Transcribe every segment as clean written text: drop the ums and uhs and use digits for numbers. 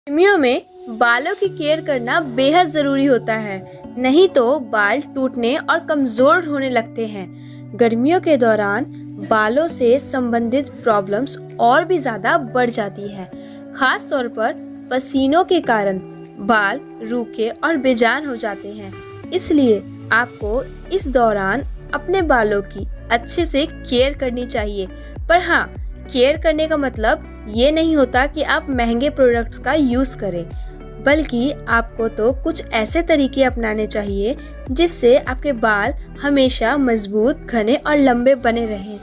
गर्मियों में बालों की केयर करना बेहद ज़रूरी होता है, नहीं तो बाल टूटने और कमज़ोर होने लगते हैं। गर्मियों के दौरान बालों से संबंधित प्रॉब्लम्स और भी ज़्यादा बढ़ जाती है। खास तौर पर पसीनों के कारण बाल रूखे और बेजान हो जाते हैं। इसलिए आपको इस दौरान अपने बालों की अच्छे से केयर करनी चाहिए। पर हाँ, केयर करने का मतलब ये नहीं होता कि आप महंगे प्रोडक्ट्स का यूज़ करें, बल्कि आपको तो कुछ ऐसे तरीके अपनाने चाहिए जिससे आपके बाल हमेशा मजबूत, घने और लंबे बने रहें।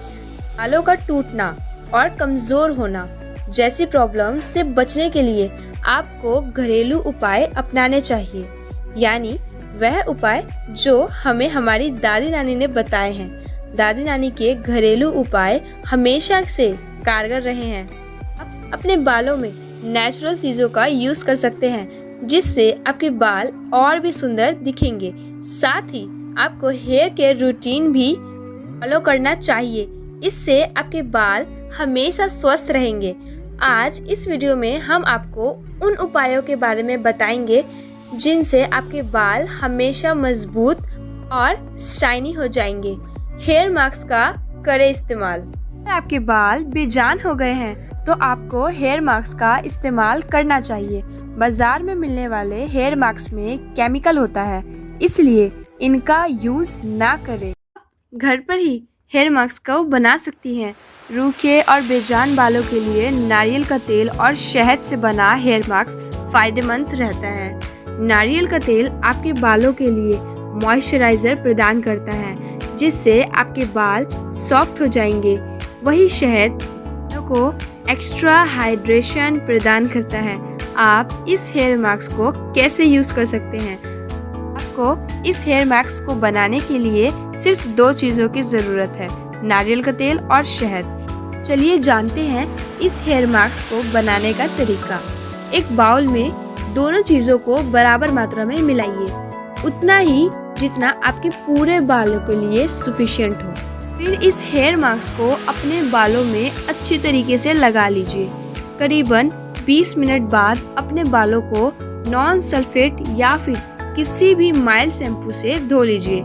बालों का टूटना और कमज़ोर होना जैसी प्रॉब्लम से बचने के लिए आपको घरेलू उपाय अपनाने चाहिए, यानी वह उपाय जो हमें हमारी दादी नानी ने बताए हैं। दादी नानी के घरेलू उपाय हमेशा से कारगर रहे हैं। आप अपने बालों में नेचुरल चीज़ों का यूज़ कर सकते हैं, जिससे आपके बाल और भी सुंदर दिखेंगे। साथ ही आपको हेयर केयर रूटीन भी फॉलो करना चाहिए, इससे आपके बाल हमेशा स्वस्थ रहेंगे। आज इस वीडियो में हम आपको उन उपायों के बारे में बताएंगे जिनसे आपके बाल हमेशा मजबूत और शाइनी हो जाएंगे। हेयर मास्क का करें इस्तेमाल। अगर आपके बाल बेजान हो गए हैं तो आपको हेयर मास्क का इस्तेमाल करना चाहिए। बाजार में मिलने वाले हेयर मास्क में केमिकल होता है, इसलिए इनका यूज़ ना करें। घर पर ही हेयर मास्क को बना सकती हैं। रूखे और बेजान बालों के लिए नारियल का तेल और शहद से बना हेयर मास्क फायदेमंद रहता है। नारियल का तेल आपके बालों के लिए मॉइस्चराइज़र प्रदान करता है, जिससे आपके बाल सॉफ्ट हो जाएंगे। वही शहद को एक्स्ट्रा हाइड्रेशन प्रदान करता है। आप इस हेयर मास्क को कैसे यूज़ कर सकते हैं? आपको इस हेयर मास्क को बनाने के लिए सिर्फ 2 चीज़ों की ज़रूरत है, नारियल का तेल और शहद। चलिए जानते हैं इस हेयर मास्क को बनाने का तरीका। एक बाउल में दोनों चीज़ों को बराबर मात्रा में मिलाइए, उतना ही जितना आपके पूरे बालों के लिए सफिशिएंट हो। फिर इस हेयर मास्क को अपने बालों में अच्छी तरीके से लगा लीजिए। करीबन 20 मिनट बाद अपने बालों को नॉन सल्फेट या फिर किसी भी माइल्ड शैम्पू से धो लीजिए।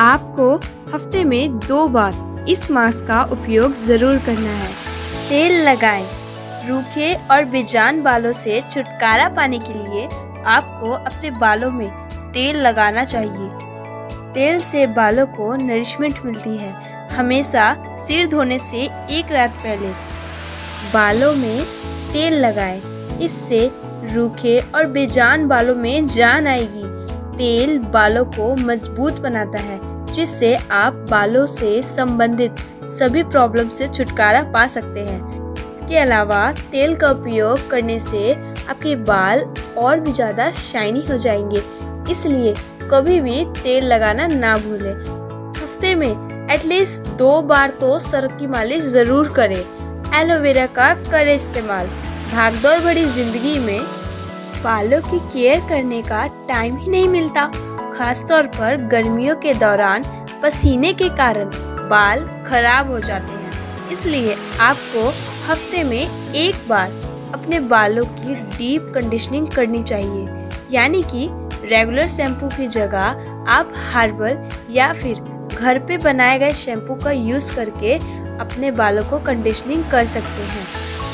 आपको हफ्ते में 2 बार इस मास्क का उपयोग ज़रूर करना है। तेल लगाएं। रूखे और बेजान बालों से छुटकारा पाने के लिए आपको अपने बालों में तेल लगाना चाहिए। तेल से बालों को नरिशमेंट मिलती है। हमेशा सिर धोने से 1 रात पहले बालों में तेल लगाएं। इससे रूखे और बेजान बालों में जान आएगी। तेल बालों को मजबूत बनाता है, जिससे आप बालों से संबंधित सभी प्रॉब्लम से छुटकारा पा सकते हैं। इसके अलावा तेल का उपयोग करने से आपके बाल और भी ज़्यादा शाइनी हो जाएंगे, इसलिए कभी भी तेल लगाना ना भूलें। हफ्ते में एटलीस्ट 2 बार तो सर की मालिश ज़रूर करें। एलोवेरा का करें इस्तेमाल। भागदौड़ भरी जिंदगी में बालों की केयर करने का टाइम ही नहीं मिलता। खासतौर पर गर्मियों के दौरान पसीने के कारण बाल खराब हो जाते हैं, इसलिए आपको हफ्ते में 1 बार अपने बालों की डीप कंडीशनिंग करनी चाहिए, यानी कि रेगुलर शैम्पू की जगह आप हर्बल या फिर घर पे बनाए गए शैम्पू का यूज़ करके अपने बालों को कंडीशनिंग कर सकते हैं।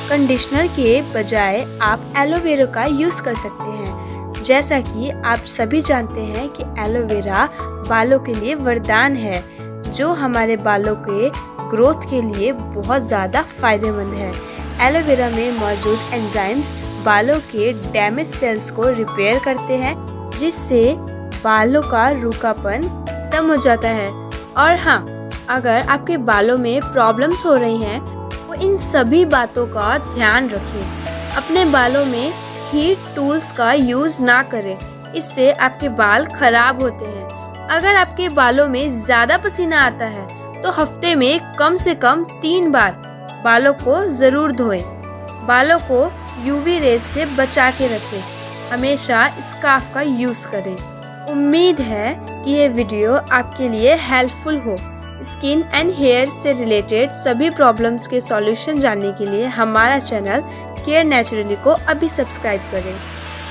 कंडीशनर के बजाय आप एलोवेरा का यूज़ कर सकते हैं। जैसा कि आप सभी जानते हैं कि एलोवेरा बालों के लिए वरदान है, जो हमारे बालों के ग्रोथ के लिए बहुत ज़्यादा फायदेमंद है। एलोवेरा में मौजूद एंजाइम्स बालों के डैमेज सेल्स को रिपेयर करते हैं, जिससे बालों का रूखापन खत्म हो जाता है। और हाँ, अगर आपके बालों में प्रॉब्लम्स हो रही हैं तो इन सभी बातों का ध्यान रखें। अपने बालों में हीट टूल्स का यूज़ ना करें, इससे आपके बाल खराब होते हैं। अगर आपके बालों में ज़्यादा पसीना आता है तो हफ्ते में कम से कम 3 बार बालों को ज़रूर धोएं। बालों को यूवी रेज से बचा के रखें। हमेशा स्कार्फ का यूज़ करें। उम्मीद है कि ये वीडियो आपके लिए हेल्पफुल हो। स्किन एंड हेयर से रिलेटेड सभी प्रॉब्लम्स के सॉल्यूशन जानने के लिए हमारा चैनल केयर नेचुरली को अभी सब्सक्राइब करें।